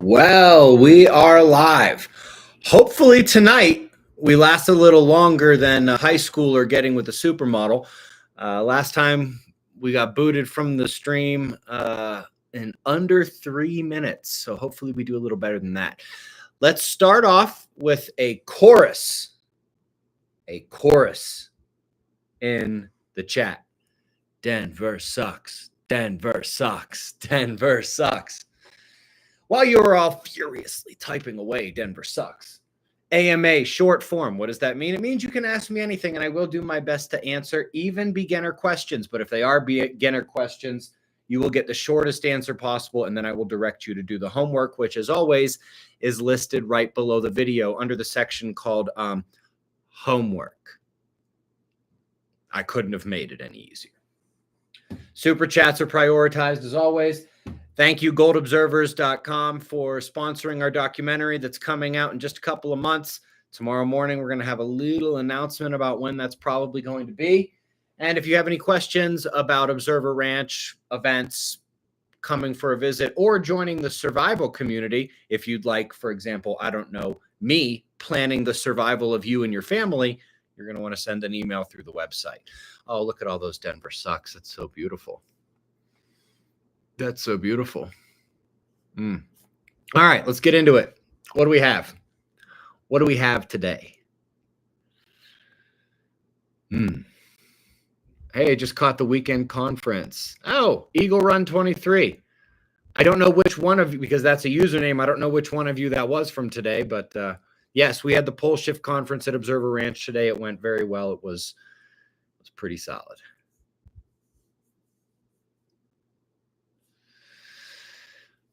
Well, we are live. Hopefully tonight we last a little longer than a high schooler getting with the supermodel. Last time we got booted from the stream in under 3 minutes. So hopefully we do a little better than that. Let's start off with a chorus. A chorus in the chat. Denver sucks. Denver sucks. Denver sucks. While you were all furiously typing away, Denver sucks. AMA, short form. What does that mean? It means you can ask me anything, and I will do my best to answer, even beginner questions. But if they are beginner questions, you will get the shortest answer possible, and then I will direct you to do the homework, which, as always, is listed right below the video under the section called homework. I couldn't have made it any easier. Super chats are prioritized, as always. Thank you, goldobservers.com, for sponsoring our documentary that's coming out in just a couple of months. Tomorrow morning, we're going to have a little announcement about when that's probably going to be. And if you have any questions about Observer Ranch events, coming for a visit, or joining the survival community, if you'd like, for example, I don't know, me planning the survival of you and your family, you're going to want to send an email through the website. Oh, look at all those Denver sucks. It's so beautiful. That's so beautiful. All right, let's get into it. What do we have? What do we have today? Hey, just caught the weekend conference. Oh, Eagle Run 23. I don't know which one of you, because that's a username. I don't know which one of you that was from today, but yes, we had the pole shift conference at Observer Ranch today. It went very well. It was pretty solid.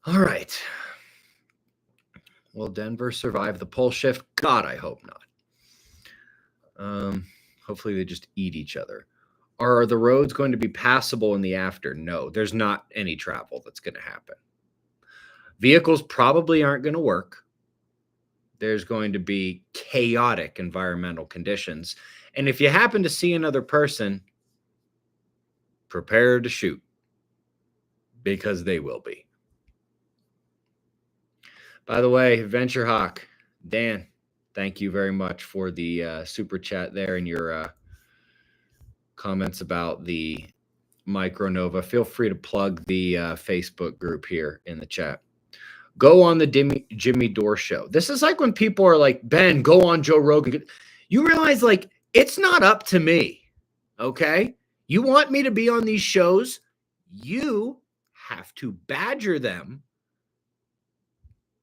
All right. Will Denver survive the pole shift? God, I hope not. Hopefully they just eat each other. Are the roads going to be passable in the after? No, there's not any travel that's going to happen. Vehicles probably aren't going to work. There's going to be chaotic environmental conditions. And if you happen to see another person, prepare to shoot, because they will be. By the way, Venture Hawk, Dan, thank you very much for the super chat there and your comments about the Micronova. Feel free to plug the Facebook group here in the chat. Go on the Jimmy Dore show. This is like when people are like, Ben, go on Joe Rogan. You realize, like, it's not up to me, okay? You want me to be on these shows, you have to badger them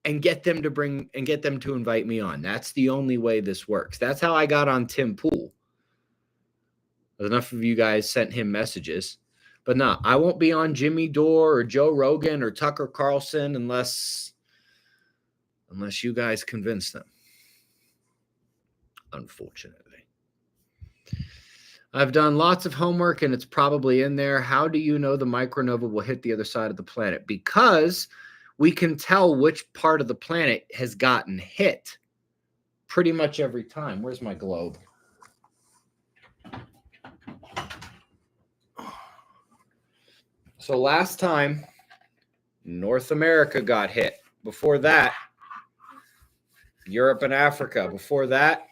and get them to invite me on. That's the only way this works. That's how I got on Tim Pool. Enough of you guys sent him messages. But no, I won't be on Jimmy Dore or Joe Rogan or Tucker Carlson unless you guys convince them. Unfortunately. I've done lots of homework and it's probably in there. How do you know the micronova will hit the other side of the planet? Because we can tell which part of the planet has gotten hit pretty much every time. Where's my globe? So last time, North America got hit. Before that, Europe and Africa. Before that,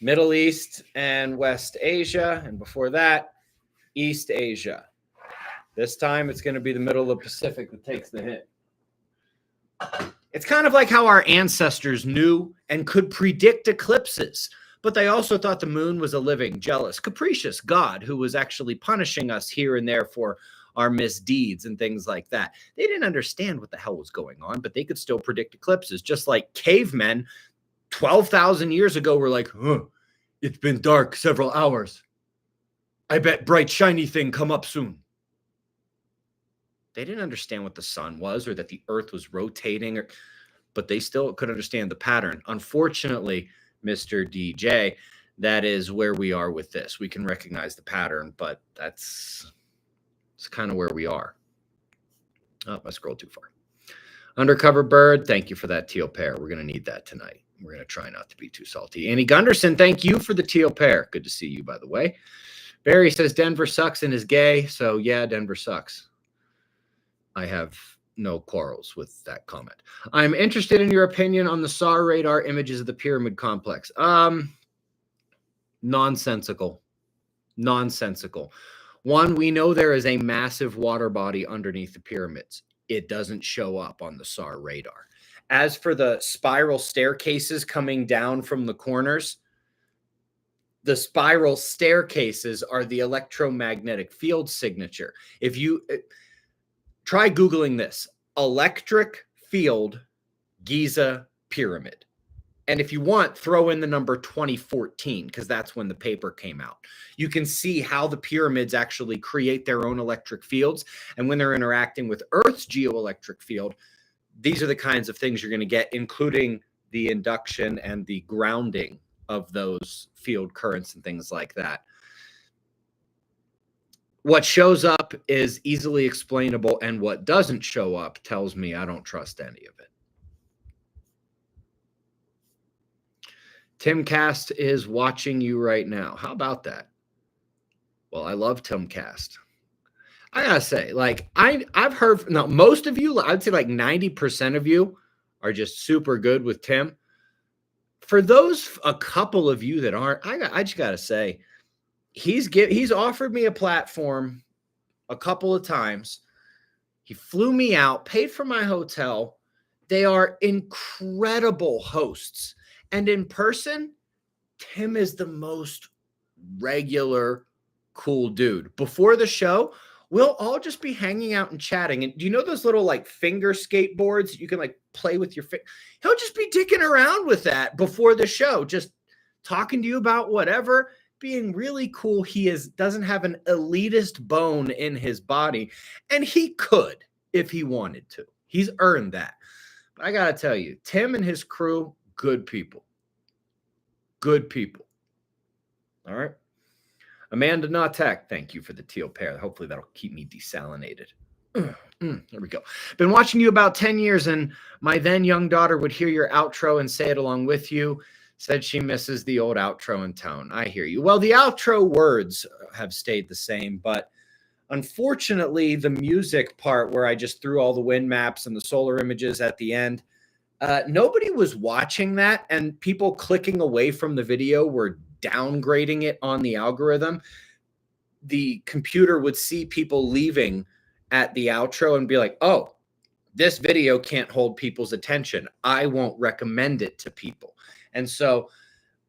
Middle East and West Asia. And before that, East Asia. This time, it's going to be the middle of the Pacific that takes the hit. It's kind of like how our ancestors knew and could predict eclipses, but they also thought the moon was a living, jealous, capricious god who was actually punishing us here and there for our misdeeds and things like that. They didn't understand what the hell was going on, but they could still predict eclipses, just like cavemen 12,000 years ago were like, it's been dark several hours. I bet bright shiny thing come up soon. They didn't understand what the sun was or that the earth was rotating, but they still could understand the pattern. Unfortunately, Mr. DJ, that is where we are with this. We can recognize the pattern, but it's kind of where we are. Oh, I scrolled too far. Undercover Bird, thank you for that teal pear. We're going to need that tonight. We're going to try not to be too salty. Annie Gunderson, thank you for the teal pear. Good to see you, by the way. Barry says Denver sucks and is gay. So, yeah, Denver sucks. I have no quarrels with that comment. I'm interested in your opinion on the SAR radar images of the pyramid complex. Nonsensical. One, we know there is a massive water body underneath the pyramids. It doesn't show up on the SAR radar. As for the spiral staircases coming down from the corners, the spiral staircases are the electromagnetic field signature. If you try Googling this, electric field Giza pyramid. And if you want, throw in the number 2014, because that's when the paper came out. You can see how the pyramids actually create their own electric fields. And when they're interacting with Earth's geoelectric field, these are the kinds of things you're going to get, including the induction and the grounding of those field currents and things like that. What shows up is easily explainable, and what doesn't show up tells me I don't trust any of it. Timcast is watching you right now. How about that? Well, I love Timcast. I gotta say, like, I've heard, now most of you, I'd say like 90% of you are just super good with Tim. For those, a couple of you that aren't, I just gotta say, he's offered me a platform a couple of times. He flew me out, paid for my hotel. They are incredible hosts. And in person, Tim is the most regular, cool dude. Before the show, we'll all just be hanging out and chatting. And do you know those little like finger skateboards you can like play with your finger? He'll just be dicking around with that before the show, just talking to you about whatever, being really cool. He doesn't have an elitist bone in his body, and he could if he wanted to. He's earned that. But I got to tell you, Tim and his crew, good people. Good people. All right. Amanda Nautek, thank you for the teal pair. Hopefully that'll keep me desalinated. There we go. Been watching you about 10 years, and my then young daughter would hear your outro and say it along with you. Said she misses the old outro and tone. I hear you. Well, the outro words have stayed the same, but unfortunately, the music part where I just threw all the wind maps and the solar images at the end, nobody was watching that, and people clicking away from the video were downgrading it on the algorithm. The computer would see people leaving at the outro and be like, oh, this video can't hold people's attention. I won't recommend it to people. And so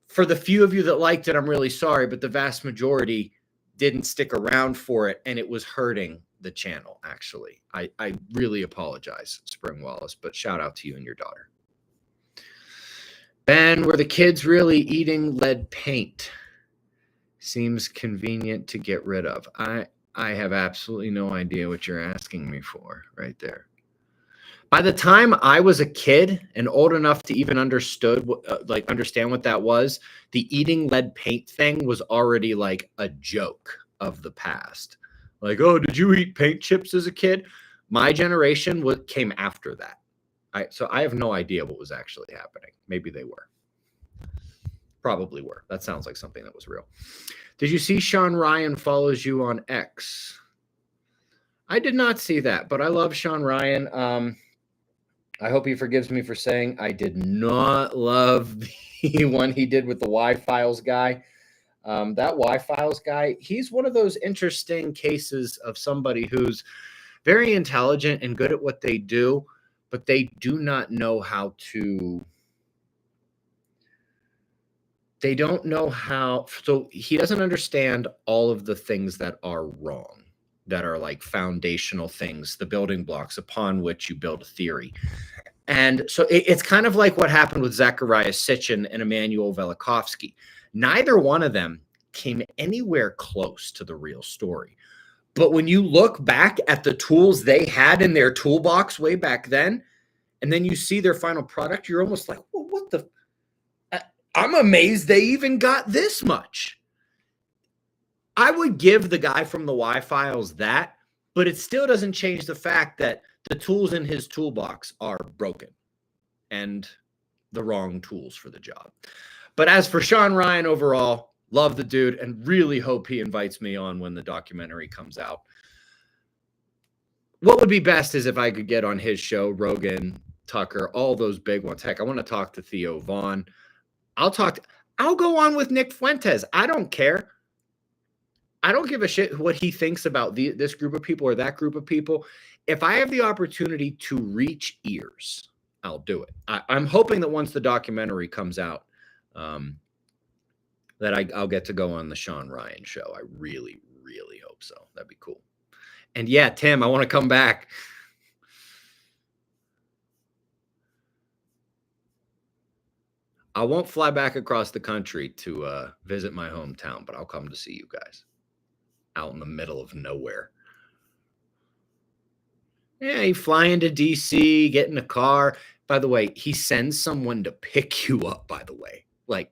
for the few of you that liked it, I'm really sorry, but the vast majority didn't stick around for it, and it was hurting the channel, actually. I really apologize, Spring Wallace, but shout out to you and your daughter. Ben, were the kids really eating lead paint? Seems convenient to get rid of. I have absolutely no idea what you're asking me for right there. By the time I was a kid and old enough to even understand what that was, the eating lead paint thing was already like a joke of the past. Like, oh, did you eat paint chips as a kid? My generation came after that. So I have no idea what was actually happening. Maybe they were. Probably were. That sounds like something that was real. Did you see Sean Ryan follows you on X? I did not see that, but I love Sean Ryan. I hope he forgives me for saying I did not love the one he did with the Y-Files guy. That Y-Files guy, he's one of those interesting cases of somebody who's very intelligent and good at what they do, but they do not know how to. They don't know how. So he doesn't understand all of the things that are wrong, that are like foundational things, the building blocks upon which you build a theory. And so it's kind of like what happened with Zechariah Sitchin and Immanuel Velikovsky. Neither one of them came anywhere close to the real story. But when you look back at the tools they had in their toolbox way back then, and then you see their final product, you're almost like, well, what the? I'm amazed they even got this much. I would give the guy from the Y-Files that, but it still doesn't change the fact that the tools in his toolbox are broken and the wrong tools for the job. But as for Sean Ryan overall, love the dude and really hope he invites me on when the documentary comes out. what would be best is if I could get on his show, Rogan, Tucker, all those big ones. Heck, I want to talk to Theo Vaughn. I'll go on with Nick Fuentes. I don't care. I don't give a shit what he thinks about this group of people or that group of people. If I have the opportunity to reach ears, I'll do it. I'm hoping that once the documentary comes out, that I'll get to go on the Sean Ryan show. I really, really hope so. That'd be cool. And yeah, Tim, I want to come back. I won't fly back across the country to visit my hometown, but I'll come to see you guys out in the middle of nowhere. Yeah, you fly into DC, get in a car. By the way, he sends someone to pick you up, by the way. Like,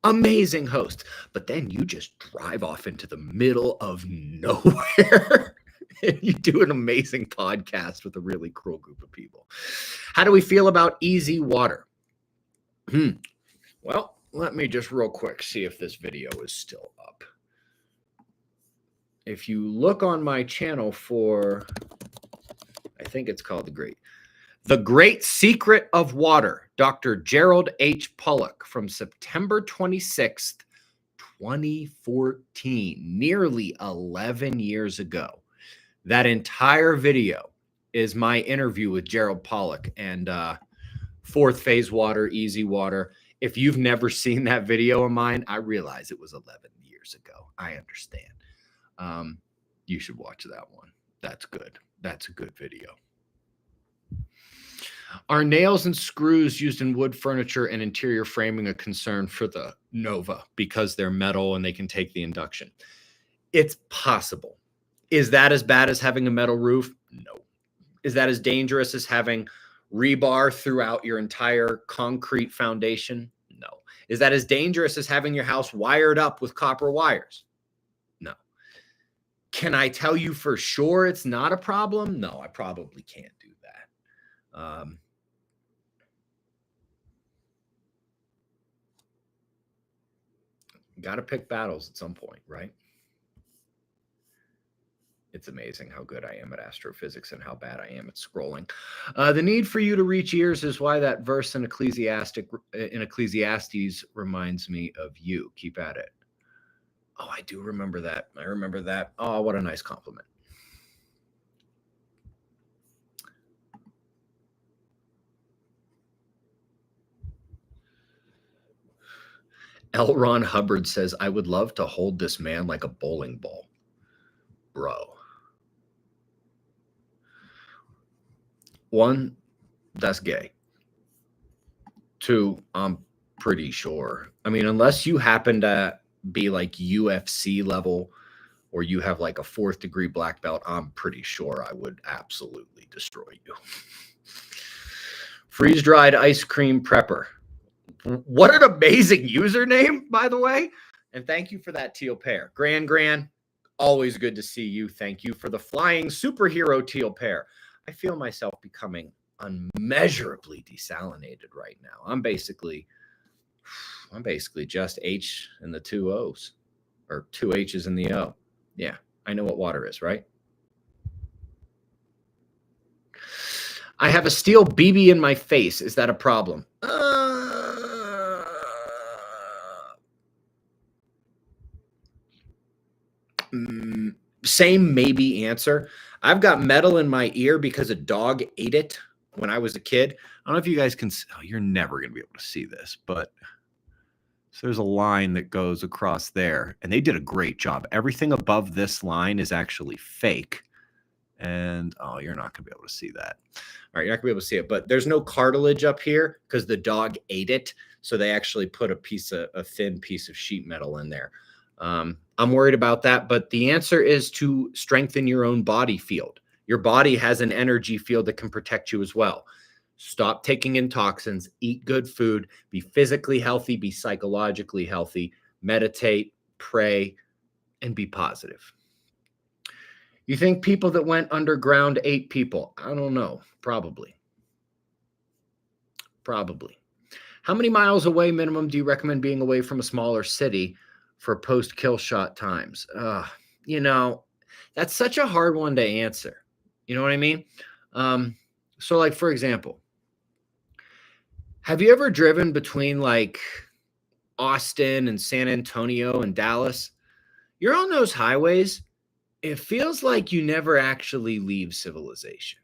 amazing host. But then you just drive off into the middle of nowhere. And you do an amazing podcast with a really cool group of people. How do we feel about easy water? Well, let me just real quick see if this video is still up. If you look on my channel for, I think it's called The Great Secret of Water, Dr. Gerald H. Pollack, from September 26th, 2014, nearly 11 years ago. That entire video is my interview with Gerald Pollack and Fourth Phase Water, Easy Water. If you've never seen that video of mine, I realize it was 11 years ago. I understand. You should watch that one. That's good. That's a good video. Are nails and screws used in wood furniture and interior framing a concern for the Nova because they're metal and they can take the induction? It's possible. Is that as bad as having a metal roof? No. Is that as dangerous as having rebar throughout your entire concrete foundation? No. Is that as dangerous as having your house wired up with copper wires? No. Can I tell you for sure it's not a problem? No, I probably can't do that. Got to pick battles at some point, right? It's amazing how good I am at astrophysics and how bad I am at scrolling. The need for you to reach ears is why that verse in Ecclesiastes reminds me of you. Keep at it. Oh, I do remember that. I remember that. Oh, what a nice compliment. L. Ron Hubbard says, I would love to hold this man like a bowling ball. Bro. One, that's gay. Two, I'm pretty sure. I mean, unless you happen to be like UFC level or you have like a 4th degree black belt, I'm pretty sure I would absolutely destroy you. Freeze-dried ice cream prepper. What an amazing username, by the way. And thank you for that, Teal Pear. Gran, always good to see you. Thank you for the flying superhero, Teal Pear. I feel myself becoming unmeasurably desalinated right now. I'm basically just H and the 2 O's, or 2 H's and the O. Yeah, I know what water is, right? I have a steel BB in my face. Is that a problem? Same maybe answer. I've got metal in my ear because a dog ate it when I was a kid. I don't know if you guys can, you're never going to be able to see this, but so there's a line that goes across there and they did a great job. Everything above this line is actually fake. And oh, you're not going to be able to see that. All right, you're not going to be able to see it, but there's no cartilage up here because the dog ate it. So they actually put a thin piece of sheet metal in there. I'm worried about that, but the answer is to strengthen your own body field. Your body has an energy field that can protect you as well. Stop taking in toxins, eat good food, be physically healthy, be psychologically healthy, meditate, pray, and be positive. You think people that went underground ate people? I don't know. Probably. How many miles away minimum do you recommend being away from a smaller city for post-kill shot times? You know, that's such a hard one to answer. You know what I mean? So like, for example, have you ever driven between like Austin and San Antonio and Dallas? You're on those highways. It feels like you never actually leave civilization.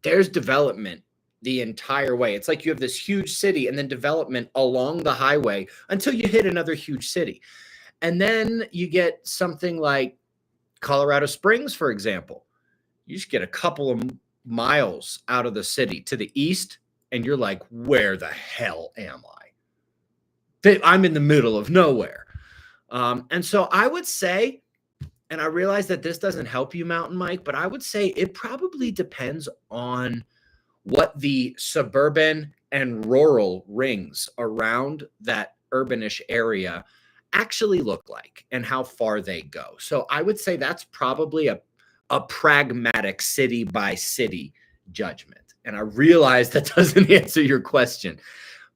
There's development the entire way. It's like you have this huge city and then development along the highway until you hit another huge city. And then you get something like Colorado Springs, for example. You just get a couple of miles out of the city to the east, and you're like, where the hell am I? I'm in the middle of nowhere. And so I would say, and I realize that this doesn't help you, Mountain Mike, but I would say it probably depends on what the suburban and rural rings around that urbanish area actually look like and how far they go. So I would say that's probably a pragmatic city by city judgment. And I realize that doesn't answer your question,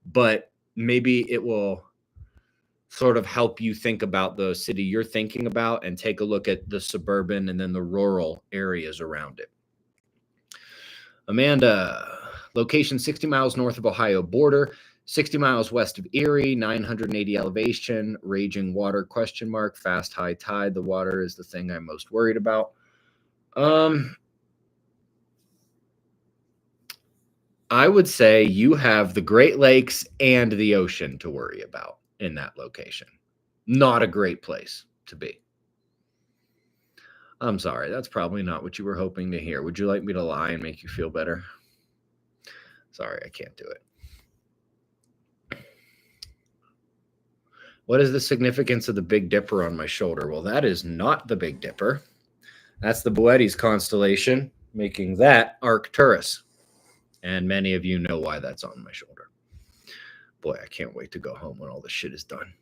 but maybe it will sort of help you think about the city you're thinking about and take a look at the suburban and then the rural areas around it. Amanda, location 60 miles north of Ohio border, 60 miles west of Erie, 980 elevation, raging water, ? Fast high tide. The water is the thing I'm most worried about. I would say you have the Great Lakes and the ocean to worry about in that location. Not a great place to be. I'm sorry, that's probably not what you were hoping to hear. Would you like me to lie and make you feel better? Sorry, I can't do it. What is the significance of the Big Dipper on my shoulder? Well, that is not the Big Dipper. That's the Boetes constellation, making that Arcturus. And many of you know why that's on my shoulder. Boy, I can't wait to go home when all this shit is done.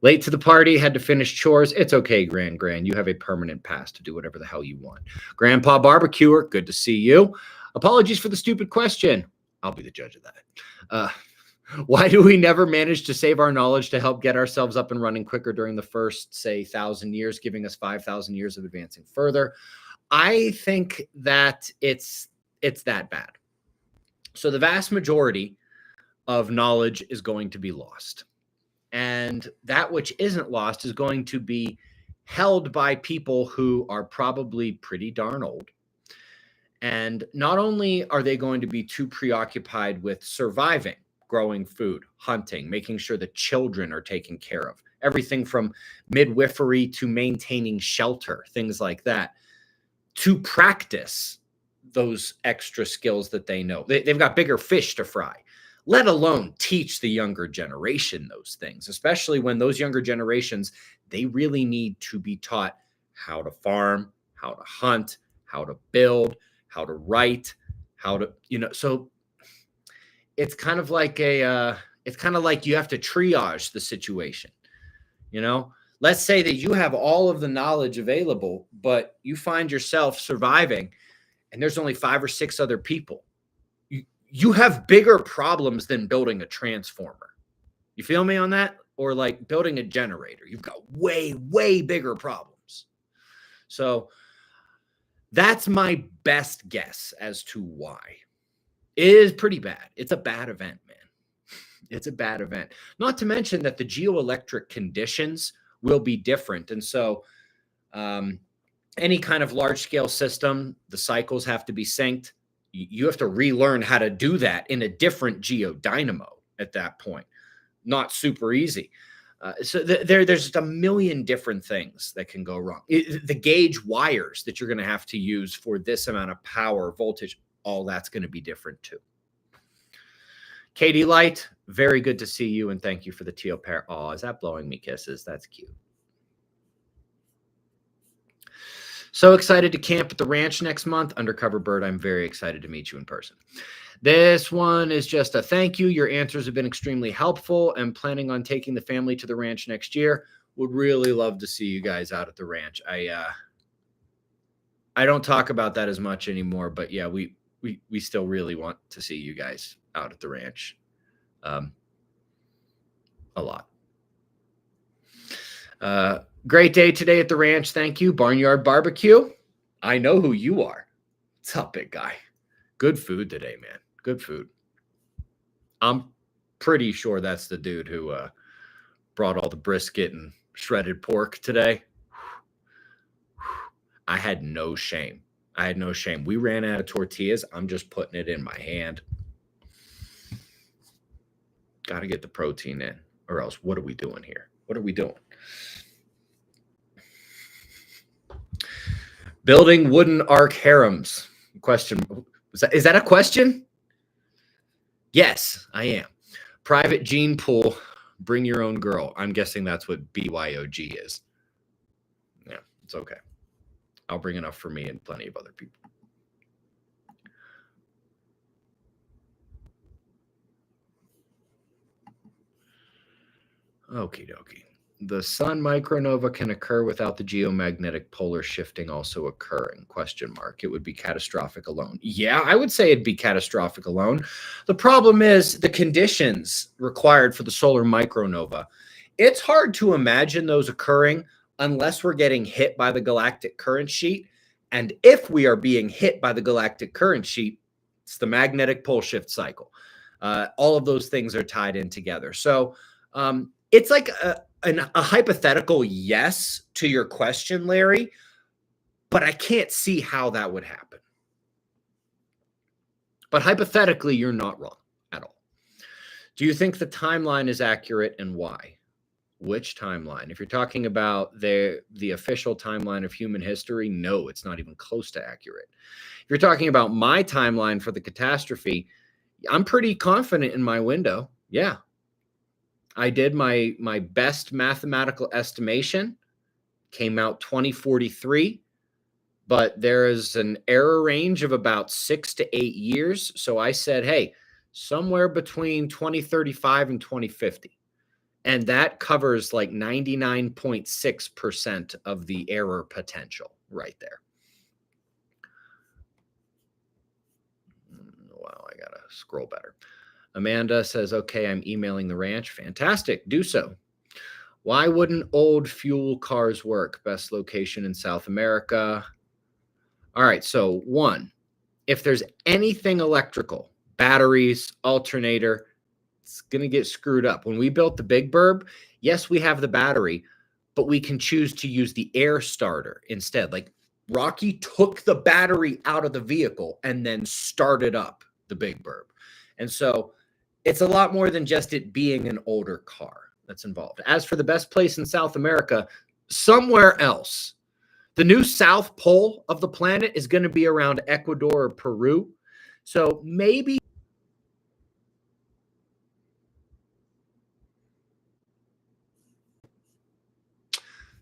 Late to the party, had to finish chores. It's okay, Grand. You have a permanent pass to do whatever the hell you want. Grandpa Barbecuer, good to see you. Apologies for the stupid question. I'll be the judge of that. Why do we never manage to save our knowledge to help get ourselves up and running quicker during the first, say, 1,000 years, giving us 5,000 years of advancing further? I think that it's that bad. So the vast majority of knowledge is going to be lost. And that which isn't lost is going to be held by people who are probably pretty darn old. And not only are they going to be too preoccupied with surviving, growing food, hunting, making sure the children are taken care of, everything from midwifery to maintaining shelter, things like that, to practice those extra skills that they know. They've got bigger fish to fry, let alone teach the younger generation those things, especially when those younger generations, they really need to be taught how to farm, how to hunt, how to build, how to write, how to, so it's kind of like you have to triage the situation. Let's say that you have all of the knowledge available, but you find yourself surviving and there's only 5 or 6 other people. You have bigger problems than building a transformer. You feel me on that? Or like building a generator. You've got way, way bigger problems. So that's my best guess as to why. It is pretty bad. It's a bad event, man. It's a bad event. Not to mention that the geoelectric conditions will be different. And so any kind of large-scale system, the cycles have to be synced. You have to relearn how to do that in a different geodynamo at that point. Not super easy. So there's just a million different things that can go wrong. The gauge wires that you're going to have to use for this amount of power, voltage, all that's going to be different too. Katie Light, very good to see you, and thank you for the teal pair. Oh, is that blowing me kisses? That's cute. So excited to camp at the ranch next month. Undercover Bird, I'm very excited to meet you in person. This one is just a thank you. Your answers have been extremely helpful. I'm planning on taking the family to the ranch next year. Would really love to see you guys out at the ranch. I don't talk about that as much anymore, but yeah, we still really want to see you guys out at the ranch. A lot. Great day today at the ranch. Thank you. Barnyard Barbecue. I know who you are. What's up, big guy? Good food today, man. Good food. I'm pretty sure that's the dude who brought all the brisket and shredded pork today. I had no shame. We ran out of tortillas. I'm just putting it in my hand. Got to get the protein in, or else what are we doing here? What are we doing? Building wooden ark harems. Question. Is that a question? Yes, I am. Private gene pool. Bring your own girl. I'm guessing that's what BYOG is. Yeah, it's okay. I'll bring enough for me and plenty of other people. Okie dokie. The sun micronova can occur without the geomagnetic polar shifting also occurring? Question mark. It would be catastrophic alone. Yeah, I would say it'd be catastrophic alone. The problem is the conditions required for the solar micronova. It's hard to imagine those occurring unless we're getting hit by the galactic current sheet. And if we are being hit by the galactic current sheet, it's the magnetic pole shift cycle. All of those things are tied in together. So it's like a hypothetical yes to your question, Larry, but I can't see how that would happen. But hypothetically, you're not wrong at all. Do you think the timeline is accurate and why? Which timeline? If you're talking about the official timeline of human history, no, it's not even close to accurate. If you're talking about my timeline for the catastrophe, I'm pretty confident in my window. Yeah. I did my best mathematical estimation, came out 2043, but there is an error range of about 6 to 8 years. So I said, hey, somewhere between 2035 and 2050. And that covers like 99.6% of the error potential right there. Wow, I got to scroll better. Amanda says, okay, I'm emailing the ranch. Fantastic. Do so. Why wouldn't old fuel cars work? Best location in South America. All right. So one, if there's anything electrical, batteries, alternator, it's going to get screwed up. When we built the Big Burb, yes, we have the battery, but we can choose to use the air starter instead. Like Rocky took the battery out of the vehicle and then started up the Big Burb. And so it's a lot more than just it being an older car that's involved. As for the best place in South America, somewhere else. The new South Pole of the planet is going to be around Ecuador or Peru. So maybe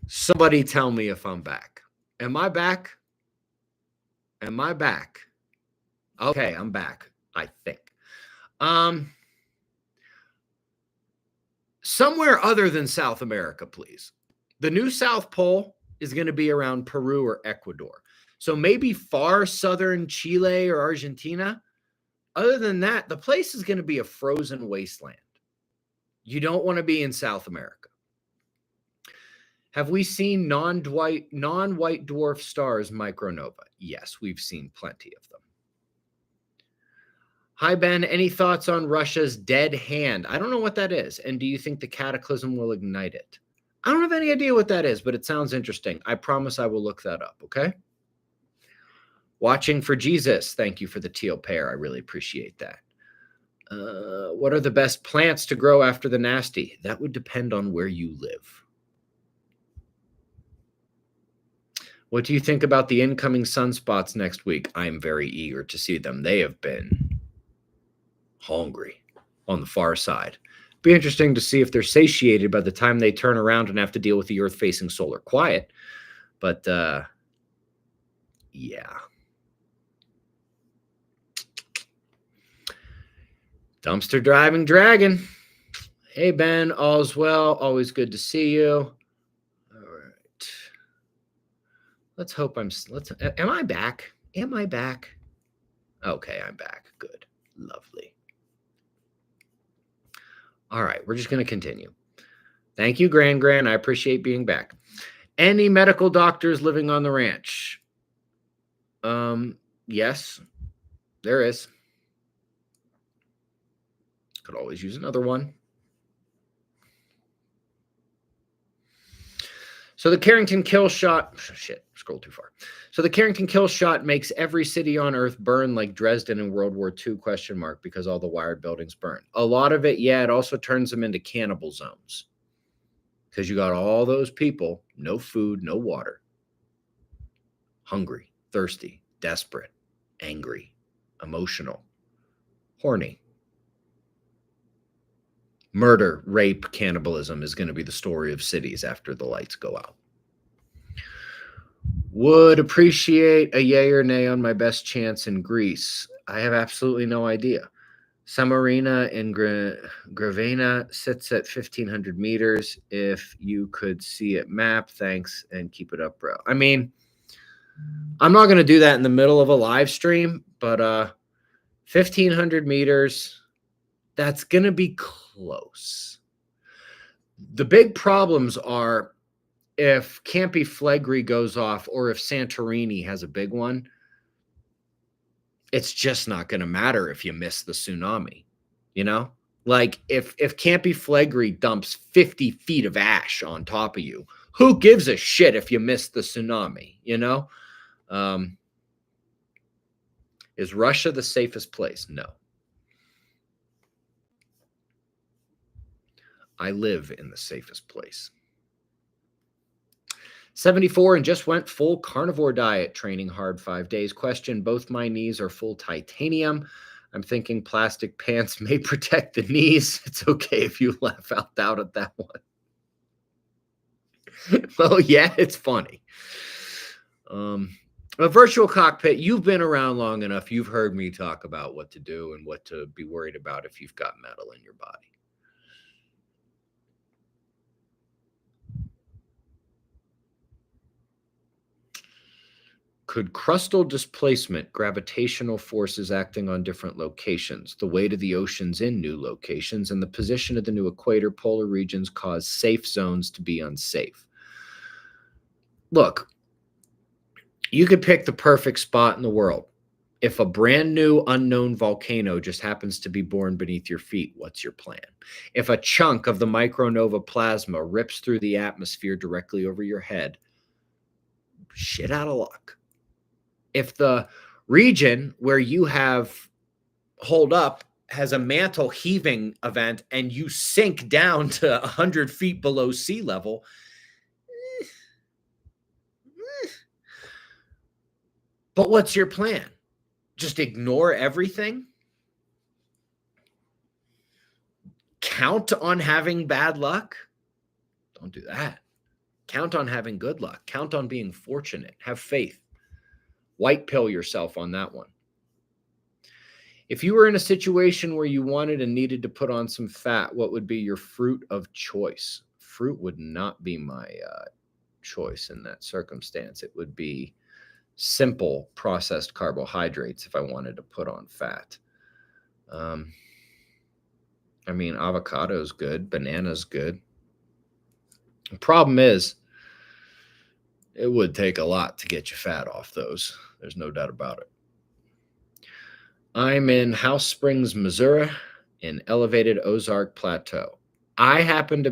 somebody tell me if I'm back. Am I back? Am I back? Okay, I'm back, I think. Somewhere other than South America, please. The new South Pole is going to be around Peru or Ecuador. So maybe far southern Chile or Argentina. Other than that, the place is going to be a frozen wasteland. You don't want to be in South America. Have we seen non-white dwarf stars micronova? Yes, we've seen plenty of them. Hi, Ben. Any thoughts on Russia's dead hand? I don't know what that is. And do you think the cataclysm will ignite it? I don't have any idea what that is, but it sounds interesting. I promise I will look that up, okay? Watching for Jesus. Thank you for the teal pear. I really appreciate that. What are the best plants to grow after the nasty? That would depend on where you live. What do you think about the incoming sunspots next week? I am very eager to see them. They have been hungry on the far side. Be interesting to see if they're satiated by the time they turn around and have to deal with the Earth-facing solar quiet. But, yeah. Dumpster driving dragon. Hey, Ben. All's well. Always good to see you. All right. Let's hope am I back? Am I back? Okay, I'm back. Good. Lovely. All right, we're just going to continue. Thank you, Gran. I appreciate being back. Any medical doctors living on the ranch? Yes, there is. Could always use another one. So the Carrington kill shot, shit, scroll too far. So the Carrington kill shot makes every city on Earth burn like Dresden in World War II, ? Because all the wired buildings burn. A lot of it, yeah, it also turns them into cannibal zones. Because you got all those people, no food, no water, hungry, thirsty, desperate, angry, emotional, horny. Murder, rape, cannibalism is going to be the story of cities after the lights go out. Would appreciate a yay or nay on my best chance in Greece. I have absolutely no idea. Samarina in Gravena sits at 1,500 meters. If you could see it map, thanks, and keep it up, bro. I mean, I'm not going to do that in the middle of a live stream, but 1,500 meters, that's going to be close. The big problems are if Campi Flegrei goes off or if Santorini has a big one, it's just not going to matter if you miss the tsunami, you know? Like if Campi Flegrei dumps 50 feet of ash on top of you, who gives a shit if you miss the tsunami, you know? Is Russia the safest place? No. I live in the safest place. 74 and just went full carnivore diet, training hard 5 days. Question, both my knees are full titanium. I'm thinking plastic pants may protect the knees. It's okay if you laugh out loud at that one. Well, yeah, it's funny. A virtual cockpit, you've been around long enough. You've heard me talk about what to do and what to be worried about if you've got metal in your body. Could crustal displacement, gravitational forces acting on different locations, the weight of the oceans in new locations, and the position of the new equator polar regions cause safe zones to be unsafe? Look, you could pick the perfect spot in the world. If a brand new unknown volcano just happens to be born beneath your feet, what's your plan? If a chunk of the micronova plasma rips through the atmosphere directly over your head, shit out of luck. If the region where you have holed up has a mantle heaving event and you sink down to 100 feet below sea level, but what's your plan? Just ignore everything? Count on having bad luck? Don't do that. Count on having good luck. Count on being fortunate. Have faith. White pill yourself on that one. If you were in a situation where you wanted and needed to put on some fat, what would be your fruit of choice? Fruit would not be my choice in that circumstance. It would be simple processed carbohydrates if I wanted to put on fat. I mean, avocado's good. Banana's good. The problem is, it would take a lot to get you fat off those. There's no doubt about it. I'm in House Springs, Missouri, in elevated Ozark Plateau. I happen to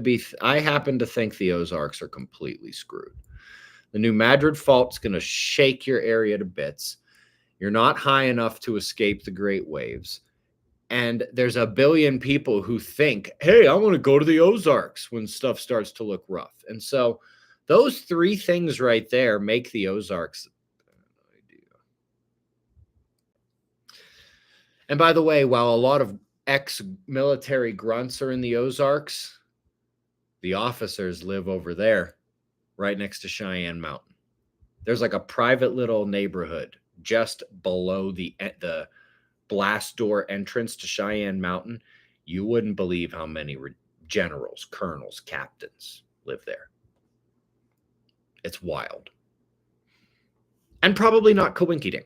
think the Ozarks are completely screwed. The New Madrid Fault's going to shake your area to bits. You're not high enough to escape the great waves. And there's a billion people who think, hey, I want to go to the Ozarks when stuff starts to look rough. And so those three things right there make the Ozarks. And by the way, while a lot of ex-military grunts are in the Ozarks, the officers live over there, right next to Cheyenne Mountain. There's like a private little neighborhood just below the blast door entrance to Cheyenne Mountain. You wouldn't believe how many generals, colonels, captains live there. It's wild. And probably not coinkydink.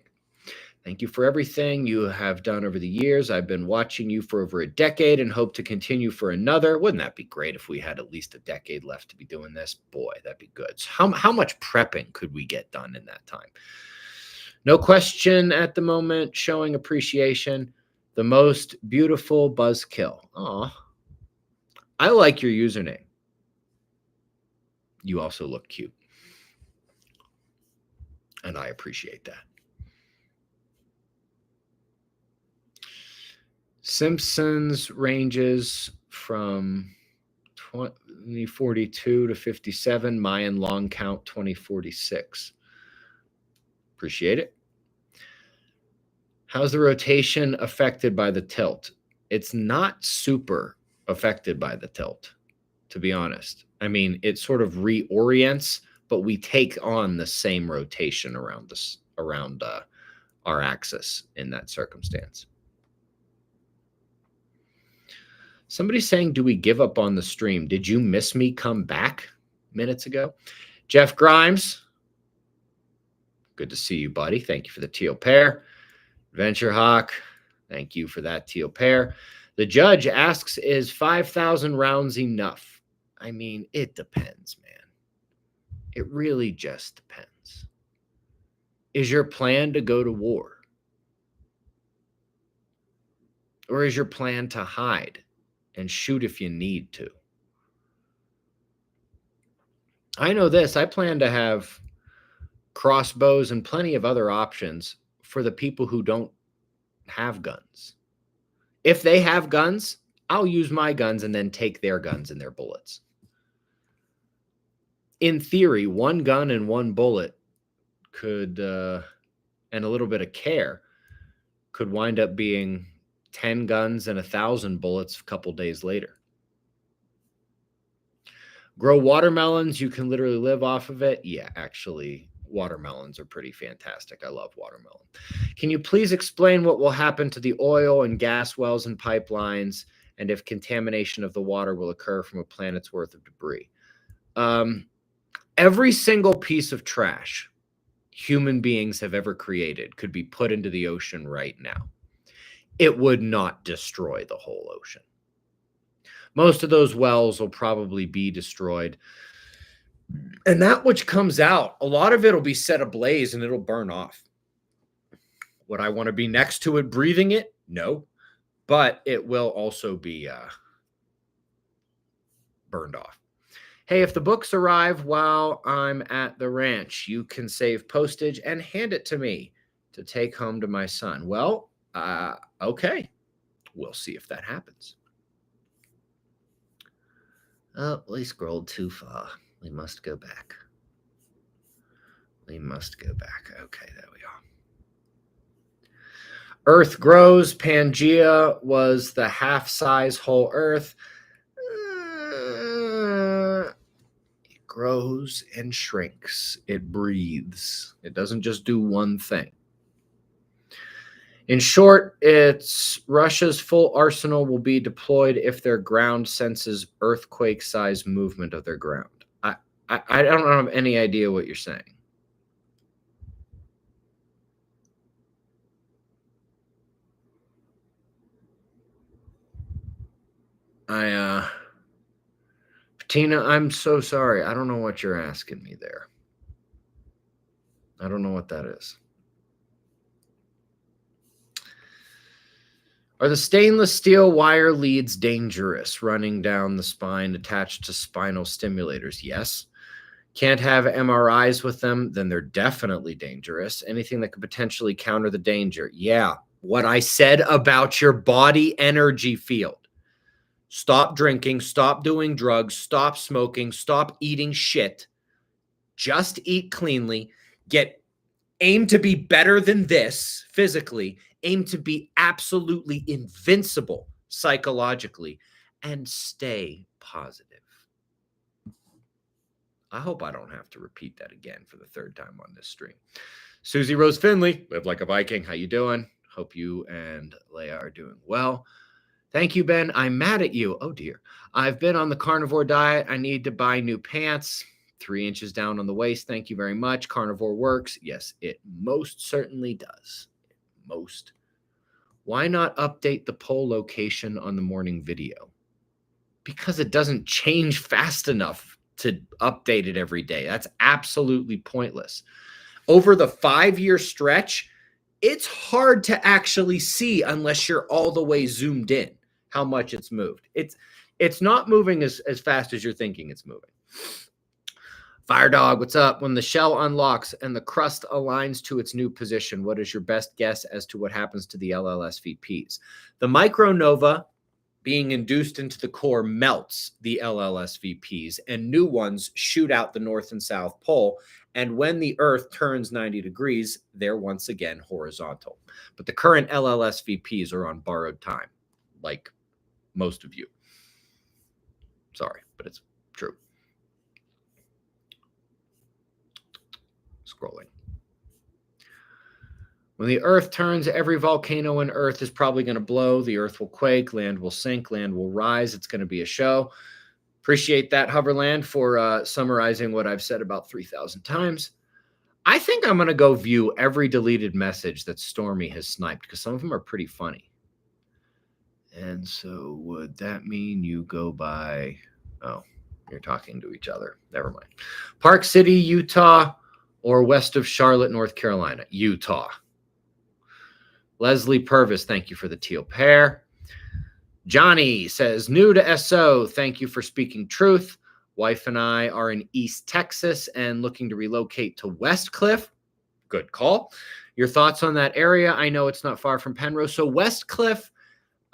Thank you for everything you have done over the years. I've been watching you for over a decade and hope to continue for another. Wouldn't that be great if we had at least a decade left to be doing this? Boy, that'd be good. So how much prepping could we get done in that time? No question at the moment. Showing appreciation. The most beautiful buzzkill. Aw. I like your username. You also look cute. And I appreciate that. Simpsons ranges from 2042 to 57. Mayan long count 2046. Appreciate it. How's the rotation affected by the tilt? It's not super affected by the tilt, to be honest. I mean, it sort of reorients, but we take on the same rotation around our axis in that circumstance. Somebody's saying, do we give up on the stream? Did you miss me come back minutes ago? Jeff Grimes, good to see you, buddy. Thank you for the teal pair. Venture Hawk, thank you for that teal pair. The judge asks, is 5,000 rounds enough? I mean, it depends, man. It really just depends. Is your plan to go to war? Or is your plan to hide and shoot if you need to? I know this. I plan to have crossbows and plenty of other options for the people who don't have guns. If they have guns, I'll use my guns and then take their guns and their bullets. In theory, one gun and one bullet could, and a little bit of care, could wind up being 10 guns and 1,000 bullets a couple days later. Grow watermelons. You can literally live off of it. Yeah, actually, watermelons are pretty fantastic. I love watermelon. Can you please explain what will happen to the oil and gas wells and pipelines, and if contamination of the water will occur from a planet's worth of debris? Every single piece of trash human beings have ever created could be put into the ocean right now. It would not destroy the whole ocean. Most of those wells will probably be destroyed. And that which comes out, a lot of it will be set ablaze and it'll burn off. Would I want to be next to it breathing it? No. But it will also be burned off. Hey, if the books arrive while I'm at the ranch, you can save postage and hand it to me to take home to my son. Well, okay. We'll see if that happens. Oh, we scrolled too far. We must go back. We must go back. Okay, there we are. Earth grows. Pangea was the half-size whole Earth. It grows and shrinks. It breathes. It doesn't just do one thing. In short, it's Russia's full arsenal will be deployed if their ground senses earthquake-sized movement of their ground. I don't have any idea what you're saying. Tina, I'm so sorry. I don't know what you're asking me there. I don't know what that is. Are the stainless steel wire leads dangerous running down the spine attached to spinal stimulators? Yes. Can't have MRIs with them? Then they're definitely dangerous. Anything that could potentially counter the danger? Yeah. What I said about your body energy field. Stop drinking, stop doing drugs, stop smoking, stop eating shit. Just eat cleanly. Aim to be better than this physically. Aim to be absolutely invincible psychologically. And stay positive. I hope I don't have to repeat that again for the third time on this stream. Susie Rose Finley, live like a Viking. How you doing? Hope you and Leia are doing well. Thank you, Ben. I'm mad at you. Oh, dear. I've been on the carnivore diet. I need to buy new pants. 3 inches down on the waist. Thank you very much. Carnivore works. Yes, it most certainly does. Most. Why not update the poll location on the morning video? Because it doesn't change fast enough to update it every day. That's absolutely pointless. Over the 5-year stretch, it's hard to actually see unless you're all the way zoomed in how much it's moved. It's not moving as fast as you're thinking it's moving. Fire Dog, what's up? When the shell unlocks and the crust aligns to its new position, what is your best guess as to what happens to the LLSVPs? The micronova being induced into the core melts the LLSVPs, and new ones shoot out the north and south pole. And when the Earth turns 90 degrees, they're once again horizontal. But the current LLSVPs are on borrowed time, like most of you. Sorry, but it's true. Scrolling. When the Earth turns, every volcano on Earth is probably going to blow. The Earth will quake, land will sink, land will rise. It's going to be a show. Appreciate that, Hoverland, for summarizing what I've said about 3,000 times. I think I'm going to go view every deleted message that Stormy has sniped, because some of them are pretty funny. And so would that mean you go by... Oh, you're talking to each other. Never mind. Park City, Utah, or west of Charlotte, North Carolina? Utah. Leslie Purvis, thank you for the teal pair. Johnny says, new to SO, thank you for speaking truth. Wife and I are in East Texas and looking to relocate to Westcliff. Good call. Your thoughts on that area? I know it's not far from Penrose. So Westcliff,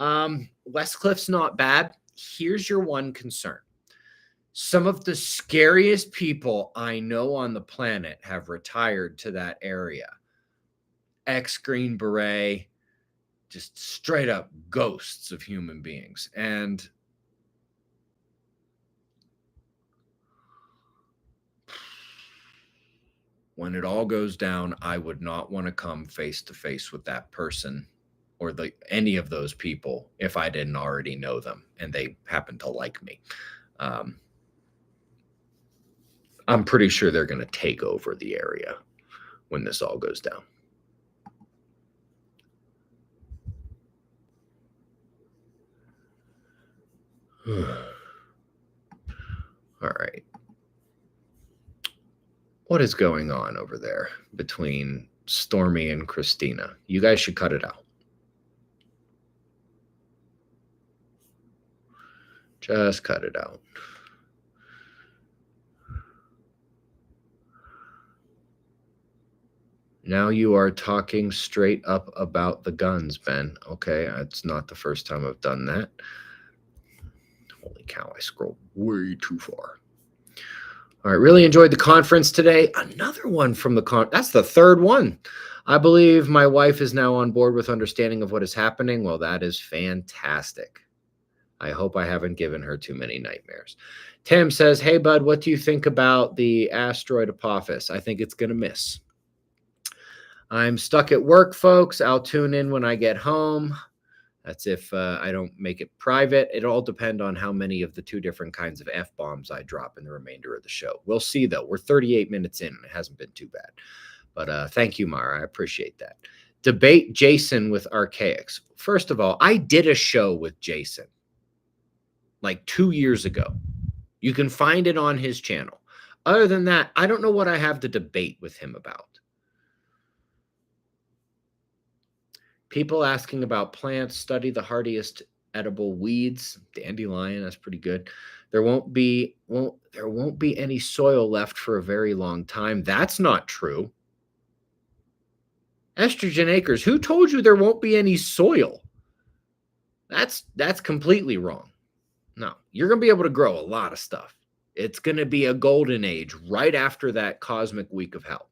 Westcliff's not bad. Here's your one concern. Some of the scariest people I know on the planet have retired to that area. Ex-Green Beret, just straight up ghosts of human beings. And when it all goes down, I would not want to come face to face with that person or any of those people if I didn't already know them and they happen to like me. I'm pretty sure they're going to take over the area when this all goes down. All right. What is going on over there between Stormy and Christina? You guys should cut it out. Just cut it out. Now you are talking straight up about the guns, Ben. Okay, it's not the first time I've done that. Holy cow, I scrolled way too far. All right, really enjoyed the conference today. Another one from the that's the third one. I believe my wife is now on board with understanding of what is happening. Well, that is fantastic. I hope I haven't given her too many nightmares. Tim says, hey, bud, what do you think about the asteroid Apophis? I think it's going to miss. I'm stuck at work, folks. I'll tune in when I get home. That's if I don't make it private. It'll all depend on how many of the two different kinds of F-bombs I drop in the remainder of the show. We'll see, though. We're 38 minutes in, and it hasn't been too bad. But thank you, Mara. I appreciate that. Debate Jason with Archaics. First of all, I did a show with Jason like 2 years ago. You can find it on his channel. Other than that, I don't know what I have to debate with him about. People asking about plants, study the hardiest edible weeds. Dandelion, that's pretty good. There won't be any soil left for a very long time. That's not true. Estrogen Acres, who told you there won't be any soil? That's completely wrong. No, you're going to be able to grow a lot of stuff. It's going to be a golden age right after that cosmic week of hell.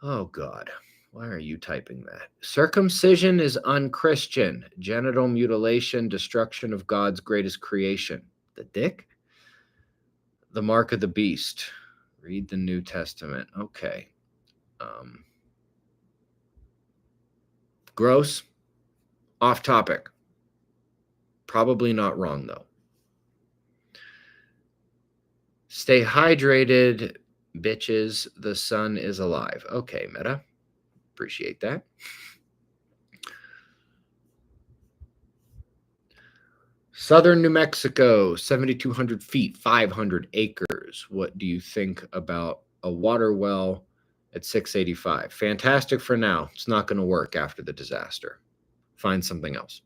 Oh, God. Why are you typing that? Circumcision is unchristian. Genital mutilation, destruction of God's greatest creation. The dick? The mark of the beast. Read the New Testament. Okay. Gross. Off topic. Probably not wrong, though. Stay hydrated, bitches. The sun is alive. Okay, Meta. Appreciate that. Southern New Mexico, 7,200 feet, 500 acres. What do you think about a water well at 685. Fantastic for now. It's not going to work after the disaster. Find something else.